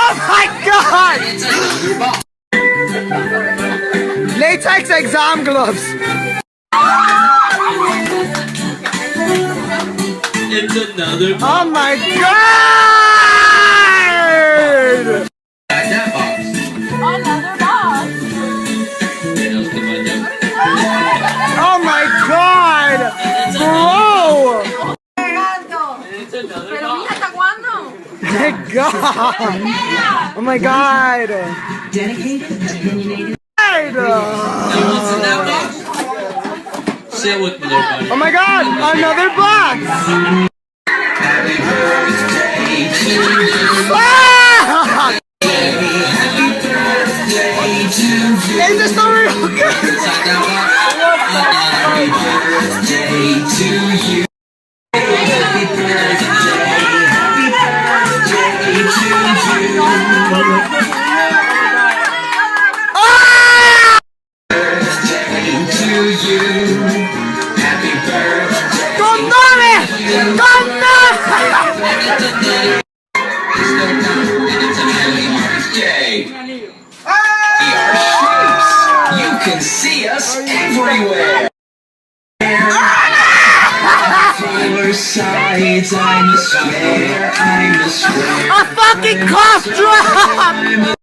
Oh my god! Latex exam gloves. It's another box. Oh my god! That box. Another box. Oh my god! Bro! It's another Pero box. mira, ¿hasta cuándo? My god! Oh my god! Dedicated, opinionated. What's in that box? Sit with me there, buddy. Oh my god! Another box! Fuck! Is this not real good? Inside that box. Happy birthday to you. Happy birthday. Happy birthday to you. Birthday to you. Happy birthday. ¡Condome! ¡Condome! It's a happy birthday. We are shapes. You can see us everywhere. Four sides, I'm a square, I'm a square. A fucking cough drop!